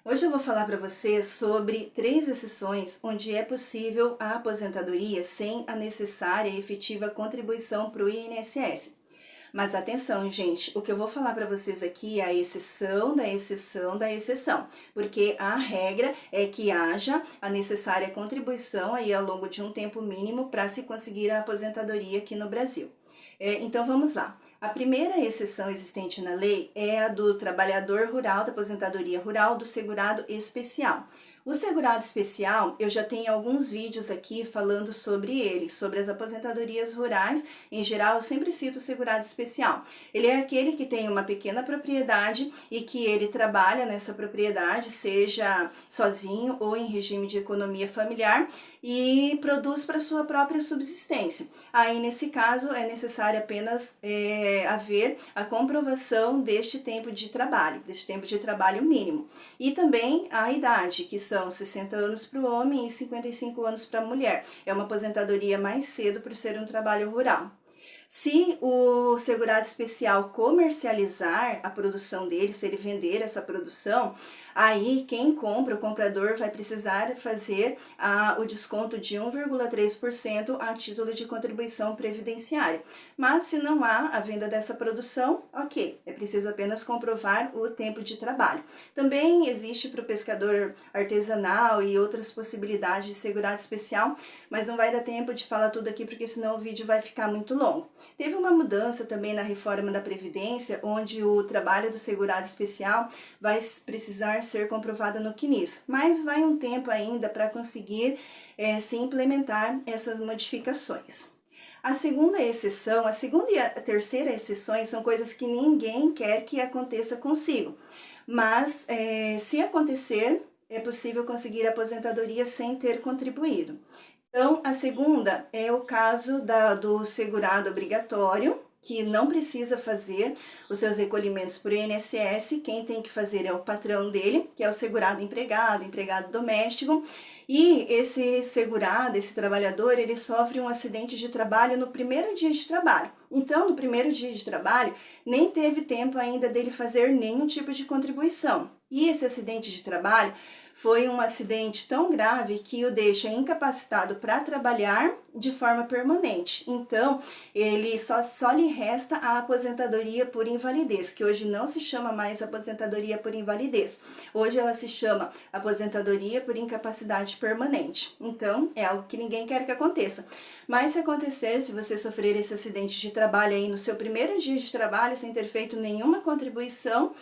Hoje eu vou falar para você sobre 3 exceções onde é possível a aposentadoria sem a necessária e efetiva contribuição para o INSS. Mas atenção, gente, o que eu vou falar para vocês aqui é a exceção da exceção da exceção, porque a regra é que haja a necessária contribuição aí ao longo de um tempo mínimo para se conseguir a aposentadoria aqui no Brasil. Então vamos lá. A primeira exceção existente na lei é a do trabalhador rural, da aposentadoria rural, do segurado especial. O segurado especial, eu já tenho alguns vídeos aqui falando sobre ele, sobre as aposentadorias rurais. Em geral, eu sempre cito o segurado especial. Ele é aquele que tem uma pequena propriedade e que ele trabalha nessa propriedade, seja sozinho ou em regime de economia familiar, e produz para sua própria subsistência. Aí, nesse caso, é necessário apenas haver a comprovação deste tempo de trabalho mínimo. E também a idade, que são 60 anos para o homem e 55 anos para a mulher. É uma aposentadoria mais cedo por ser um trabalho rural. Se o segurado especial comercializar a produção dele, se ele vender essa produção, aí quem compra, o comprador, vai precisar fazer o desconto de 1,3% a título de contribuição previdenciária. Mas se não há a venda dessa produção, ok, é preciso apenas comprovar o tempo de trabalho. Também existe para o pescador artesanal e outras possibilidades de segurado especial, mas não vai dar tempo de falar tudo aqui porque senão o vídeo vai ficar muito longo. Teve uma mudança também na reforma da Previdência, onde o trabalho do segurado especial vai precisar ser comprovado no CNIS, mas vai um tempo ainda para conseguir se implementar essas modificações. A segunda e a terceira exceções são coisas que ninguém quer que aconteça consigo, mas se acontecer, é possível conseguir aposentadoria sem ter contribuído. Então, a segunda é o caso do segurado obrigatório, que não precisa fazer os seus recolhimentos por INSS, quem tem que fazer é o patrão dele, que é o segurado empregado, empregado doméstico, e esse segurado, esse trabalhador, ele sofre um acidente de trabalho no primeiro dia de trabalho. Então, no primeiro dia de trabalho, nem teve tempo ainda dele fazer nenhum tipo de contribuição. E esse acidente de trabalho foi um acidente tão grave que o deixa incapacitado para trabalhar de forma permanente. Então, ele só lhe resta a aposentadoria por invalidez, que hoje não se chama mais aposentadoria por invalidez. Hoje ela se chama aposentadoria por incapacidade permanente. Então, é algo que ninguém quer que aconteça. Mas se acontecer, se você sofrer esse acidente de trabalho aí no seu primeiro dia de trabalho, sem ter feito nenhuma contribuição,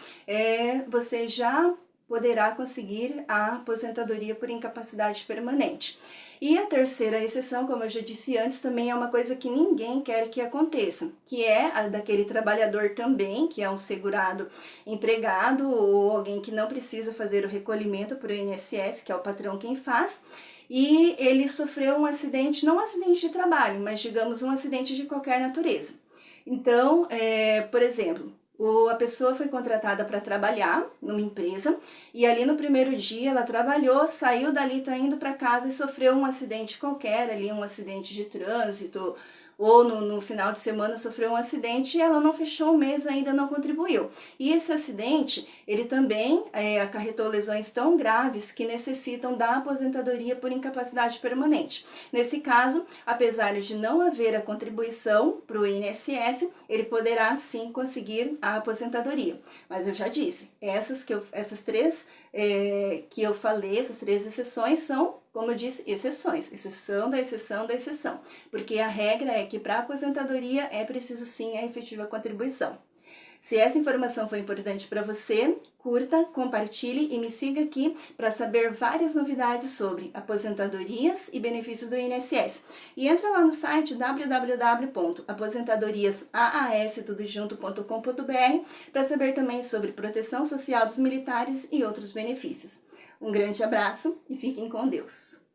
você já poderá conseguir a aposentadoria por incapacidade permanente. E a terceira exceção, como eu já disse antes, também é uma coisa que ninguém quer que aconteça, que é a daquele trabalhador também, que é um segurado empregado ou alguém que não precisa fazer o recolhimento para o INSS, que é o patrão quem faz, e ele sofreu um acidente, não um acidente de trabalho, mas digamos um acidente de qualquer natureza. Então, por exemplo, a pessoa foi contratada para trabalhar numa empresa e ali no primeiro dia ela trabalhou, saiu dali, tá indo para casa e sofreu um acidente qualquer ali, um acidente de trânsito, ou no final de semana sofreu um acidente e ela não fechou o mês, ainda não contribuiu. E esse acidente, ele também acarretou lesões tão graves que necessitam da aposentadoria por incapacidade permanente. Nesse caso, apesar de não haver a contribuição para o INSS, ele poderá sim conseguir a aposentadoria. Mas eu já disse, essas três que eu falei, essas 3 exceções são, como eu disse, exceções, exceção da exceção da exceção, porque a regra é que para a aposentadoria é preciso sim a efetiva contribuição. Se essa informação foi importante para você, curta, compartilhe e me siga aqui para saber várias novidades sobre aposentadorias e benefícios do INSS. E entra lá no site www.aposentadoriasaas.com.br para saber também sobre proteção social dos militares e outros benefícios. Um grande abraço e fiquem com Deus!